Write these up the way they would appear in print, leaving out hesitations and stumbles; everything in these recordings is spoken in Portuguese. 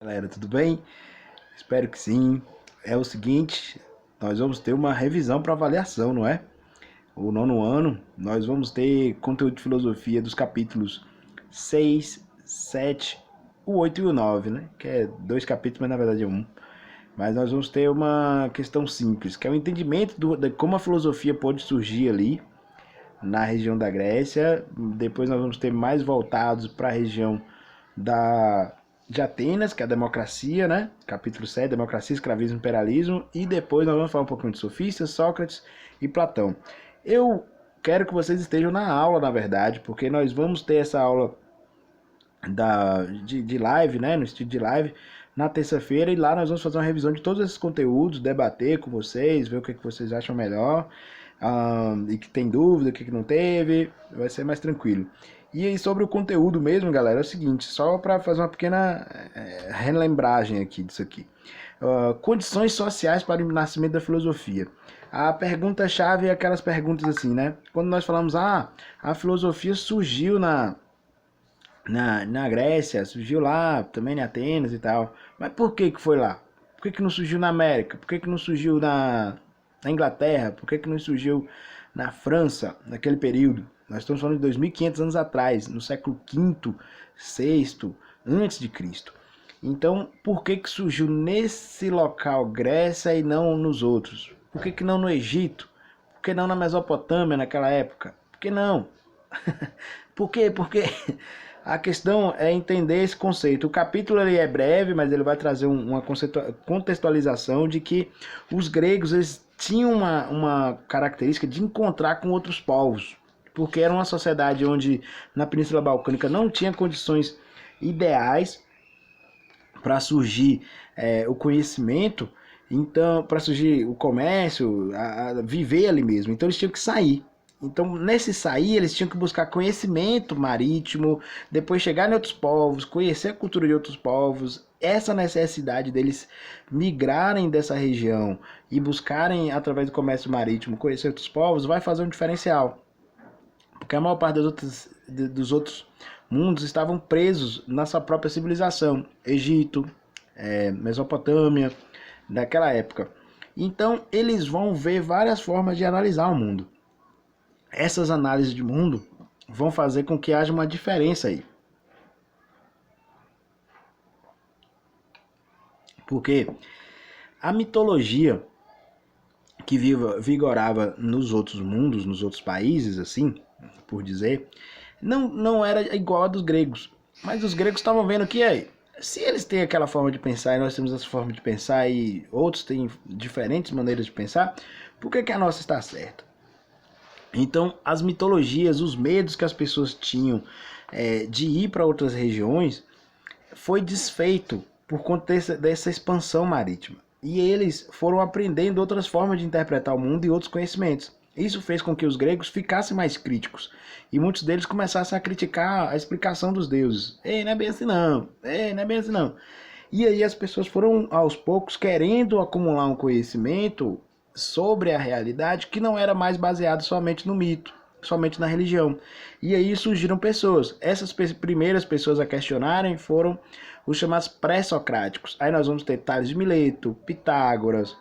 Galera, tudo bem? Espero que sim. É o seguinte, nós vamos ter uma revisão para avaliação, não é? O nono ano, nós vamos ter conteúdo de filosofia dos capítulos 6, 7, o 8 e o 9, né? Que é dois capítulos, mas na verdade é um. Mas nós vamos ter uma questão simples, que é o entendimento de como a filosofia pode surgir ali na região da Grécia. Depois nós vamos ter mais voltados para a região da de Atenas, que é a democracia, né? Capítulo 7, democracia, escravismo e imperialismo. E depois nós vamos falar um pouquinho de sofistas, Sócrates e Platão. Eu quero que vocês estejam na aula, na verdade, porque nós vamos ter essa aula de live, né? No estilo de live, na terça-feira. E lá nós vamos fazer uma revisão de todos esses conteúdos, debater com vocês, ver o que vocês acham melhor. E que tem dúvida, o que não teve, vai ser mais tranquilo. E aí sobre o conteúdo mesmo, galera, é o seguinte, só para fazer uma pequena relembragem aqui disso aqui. Condições sociais para o nascimento da filosofia. A pergunta-chave é aquelas perguntas assim, né? Quando nós falamos, a filosofia surgiu na Grécia, surgiu lá, também em Atenas e tal. Mas por que foi lá? Por que não surgiu na América? Por que não surgiu na Inglaterra? Por que não surgiu na França, naquele período? Nós estamos falando de 2.500 anos atrás, no século V, VI, antes de Cristo. Então, por que surgiu nesse local, Grécia, e não nos outros? Por que não no Egito? Por que não na Mesopotâmia naquela época? Por que não? Por quê? Porque a questão é entender esse conceito. O capítulo ele é breve, mas ele vai trazer uma contextualização de que os gregos eles tinham uma característica de encontrar com outros povos, porque era uma sociedade onde na Península Balcânica não tinha condições ideais para surgir o conhecimento, então para surgir o comércio, a viver ali mesmo. Então eles tinham que sair. Então, nesse sair, eles tinham que buscar conhecimento marítimo, depois chegar em outros povos, conhecer a cultura de outros povos. Essa necessidade deles migrarem dessa região e buscarem, através do comércio marítimo, conhecer outros povos, vai fazer um diferencial. Porque a maior parte dos outros mundos estavam presos na sua própria civilização. Egito, Mesopotâmia, daquela época. Então, eles vão ver várias formas de analisar o mundo. Essas análises de mundo vão fazer com que haja uma diferença aí. Porque a mitologia que vigorava nos outros mundos, nos outros países, assim, por dizer, não era igual a dos gregos. Mas os gregos estavam vendo que aí, se eles têm aquela forma de pensar e nós temos essa forma de pensar e outros têm diferentes maneiras de pensar, por que a nossa está certa? Então, as mitologias, os medos que as pessoas tinham de ir para outras regiões, foi desfeito por conta dessa expansão marítima. E eles foram aprendendo outras formas de interpretar o mundo e outros conhecimentos. Isso fez com que os gregos ficassem mais críticos. E muitos deles começassem a criticar a explicação dos deuses. Ei, não é bem assim não. Ei, não é bem assim não. E aí as pessoas foram aos poucos querendo acumular um conhecimento sobre a realidade que não era mais baseado somente no mito, somente na religião. E aí surgiram pessoas. Essas primeiras pessoas a questionarem foram os chamados pré-socráticos. Aí nós vamos ter Tales de Mileto, Pitágoras,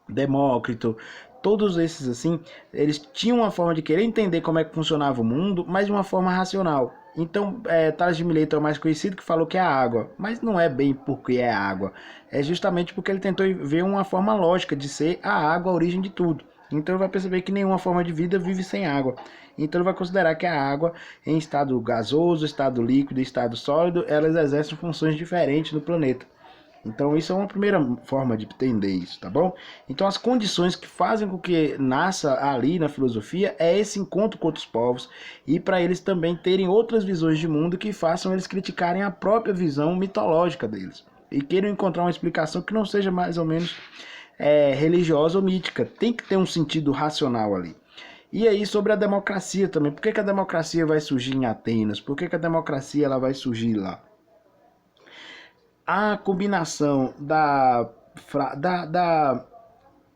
Demócrito, todos esses assim, eles tinham uma forma de querer entender como é que funcionava o mundo, mas de uma forma racional. Então, Tales de Mileto é o mais conhecido, que falou que é a água, mas não é bem porque é água, é justamente porque ele tentou ver uma forma lógica de ser a água a origem de tudo. Então ele vai perceber que nenhuma forma de vida vive sem água. Então ele vai considerar que a água, em estado gasoso, estado líquido e estado sólido, elas exercem funções diferentes no planeta. Então isso é uma primeira forma de entender isso, tá bom? Então as condições que fazem com que nasça ali na filosofia é esse encontro com outros povos e para eles também terem outras visões de mundo que façam eles criticarem a própria visão mitológica deles e queiram encontrar uma explicação que não seja mais ou menos religiosa ou mítica. Tem que ter um sentido racional ali. E aí sobre a democracia também. Por que a democracia vai surgir em Atenas? Por que a democracia ela vai surgir lá? A combinação da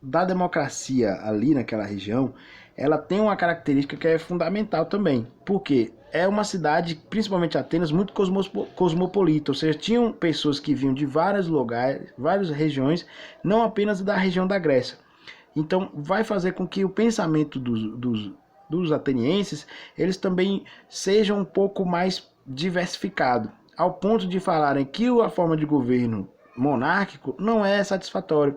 da democracia ali naquela região, ela tem uma característica que é fundamental também, porque é uma cidade, principalmente Atenas, muito cosmopolita, ou seja, tinham pessoas que vinham de vários lugares, várias regiões, não apenas da região da Grécia. Então vai fazer com que o pensamento dos atenienses, eles também sejam um pouco mais diversificado, ao ponto de falarem que a forma de governo monárquico não é satisfatório.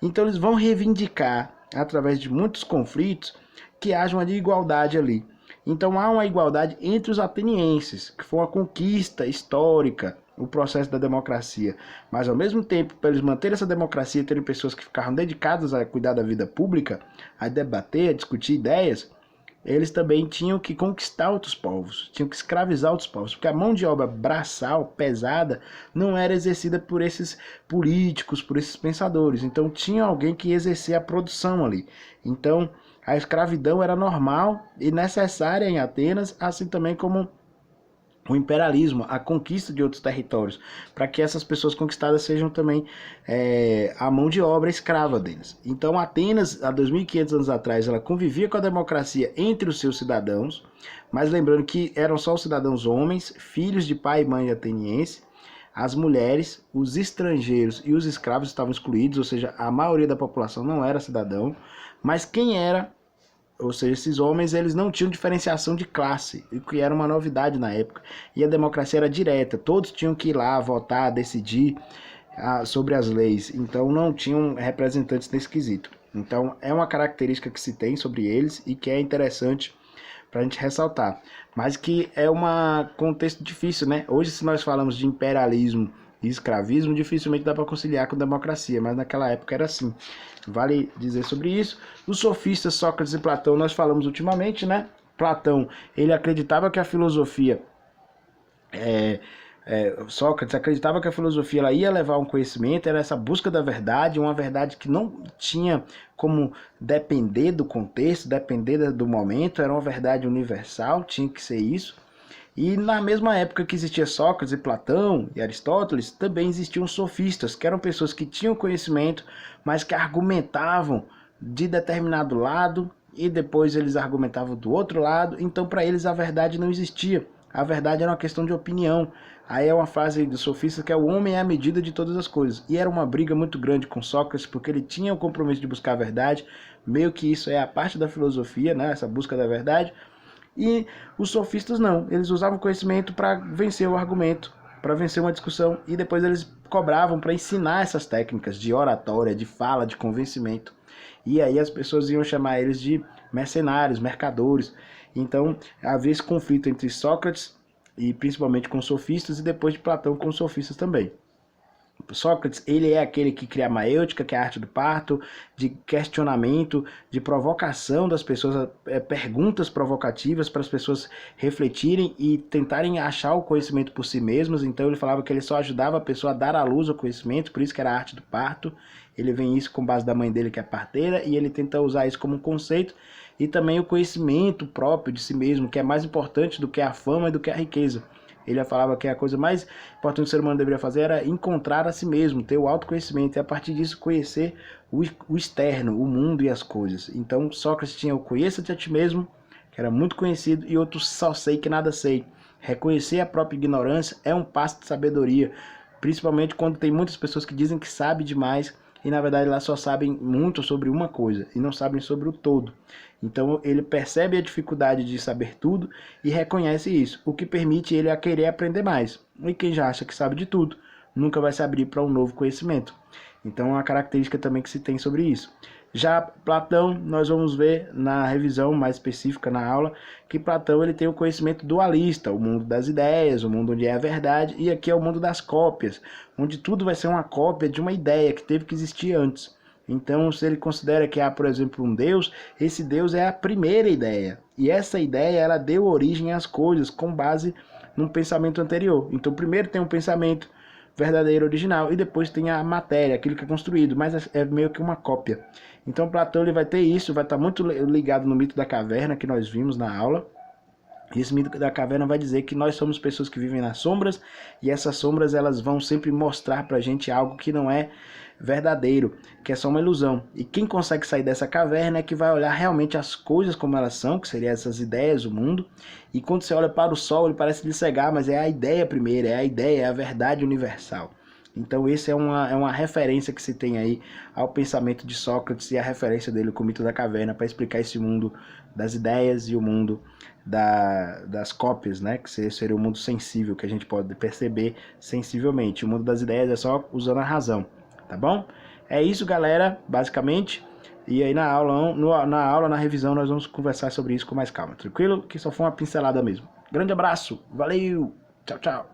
Então eles vão reivindicar, através de muitos conflitos, que haja uma igualdade ali. Então há uma igualdade entre os atenienses, que foi uma conquista histórica, o processo da democracia. Mas ao mesmo tempo, para eles manterem essa democracia, terem pessoas que ficaram dedicadas a cuidar da vida pública, a debater, a discutir ideias, eles também tinham que conquistar outros povos, tinham que escravizar outros povos, porque a mão de obra braçal, pesada, não era exercida por esses políticos, por esses pensadores. Então tinha alguém que exercia a produção ali. Então a escravidão era normal e necessária em Atenas, assim também como o imperialismo, a conquista de outros territórios, para que essas pessoas conquistadas sejam também a mão de obra escrava deles. Então Atenas, há 2.500 anos atrás, ela convivia com a democracia entre os seus cidadãos, mas lembrando que eram só os cidadãos homens, filhos de pai e mãe ateniense, as mulheres, os estrangeiros e os escravos estavam excluídos, ou seja, a maioria da população não era cidadão, mas quem era, ou seja, esses homens, eles não tinham diferenciação de classe, o que era uma novidade na época. E a democracia era direta, todos tinham que ir lá votar, decidir sobre as leis. Então não tinham representantes nesse quesito. Então é uma característica que se tem sobre eles e que é interessante para a gente ressaltar. Mas que é um contexto difícil, né? Hoje, se nós falamos de imperialismo e escravismo, dificilmente dá para conciliar com democracia, mas naquela época era assim. Vale dizer sobre isso. Os sofistas Sócrates e Platão, nós falamos ultimamente, né? Platão, ele acreditava que a filosofia, Sócrates acreditava que a filosofia ela ia levar um conhecimento, era essa busca da verdade, uma verdade que não tinha como depender do contexto, depender do momento, era uma verdade universal, tinha que ser isso. E na mesma época que existia Sócrates e Platão e Aristóteles, também existiam sofistas, que eram pessoas que tinham conhecimento, mas que argumentavam de determinado lado e depois eles argumentavam do outro lado. Então para eles a verdade não existia. A verdade era uma questão de opinião. Aí é uma frase do sofista que é: o homem é a medida de todas as coisas. E era uma briga muito grande com Sócrates, porque ele tinha o compromisso de buscar a verdade. Meio que isso é a parte da filosofia, né? Essa busca da verdade. E os sofistas não, eles usavam conhecimento para vencer o argumento, para vencer uma discussão, e depois eles cobravam para ensinar essas técnicas de oratória, de fala, de convencimento. E aí as pessoas iam chamar eles de mercenários, mercadores. Então havia esse conflito entre Sócrates e principalmente com os sofistas, e depois de Platão com os sofistas também. Sócrates, ele é aquele que cria a maêutica, que é a arte do parto, de questionamento, de provocação das pessoas, perguntas provocativas para as pessoas refletirem e tentarem achar o conhecimento por si mesmas. Então ele falava que ele só ajudava a pessoa a dar à luz o conhecimento, por isso que era a arte do parto. Ele vem isso com base da mãe dele, que é parteira, e ele tenta usar isso como um conceito, e também o conhecimento próprio de si mesmo, que é mais importante do que a fama e do que a riqueza. Ele falava que a coisa mais importante que o ser humano deveria fazer era encontrar a si mesmo, ter o autoconhecimento, e a partir disso conhecer o externo, o mundo e as coisas. Então Sócrates tinha o conheça-te a ti mesmo, que era muito conhecido, e outro só sei que nada sei. Reconhecer a própria ignorância é um passo de sabedoria, principalmente quando tem muitas pessoas que dizem que sabem demais, e na verdade elas só sabem muito sobre uma coisa e não sabem sobre o todo. Então ele percebe a dificuldade de saber tudo e reconhece isso, o que permite ele a querer aprender mais. E quem já acha que sabe de tudo, nunca vai se abrir para um novo conhecimento. Então é uma característica também que se tem sobre isso. Já Platão, nós vamos ver na revisão mais específica na aula, que Platão ele tem o conhecimento dualista, o mundo das ideias, o mundo onde é a verdade, e aqui é o mundo das cópias, onde tudo vai ser uma cópia de uma ideia que teve que existir antes. Então, se ele considera que há, por exemplo, um Deus, esse Deus é a primeira ideia, e essa ideia ela deu origem às coisas com base num pensamento anterior. Então, primeiro tem um pensamento verdadeiro, original, e depois tem a matéria, aquilo que é construído, mas é meio que uma cópia. Então Platão ele vai ter isso, vai estar muito ligado no mito da caverna que nós vimos na aula, Esse mito da caverna vai dizer que nós somos pessoas que vivem nas sombras e essas sombras elas vão sempre mostrar pra gente algo que não é verdadeiro, que é só uma ilusão. E quem consegue sair dessa caverna é que vai olhar realmente as coisas como elas são, que seriam essas ideias, o mundo. E quando você olha para o sol, ele parece lhe cegar, mas é a ideia primeiro, é a ideia, é a verdade universal. Então esse é uma referência que se tem aí ao pensamento de Sócrates e a referência dele com o mito da caverna para explicar esse mundo das ideias e o mundo das cópias, né? Que seria o mundo sensível, que a gente pode perceber sensivelmente. O mundo das ideias é só usando a razão, tá bom? É isso, galera, basicamente. E aí na revisão, nós vamos conversar sobre isso com mais calma, tranquilo? Que só foi uma pincelada mesmo. Grande abraço, valeu, tchau, tchau.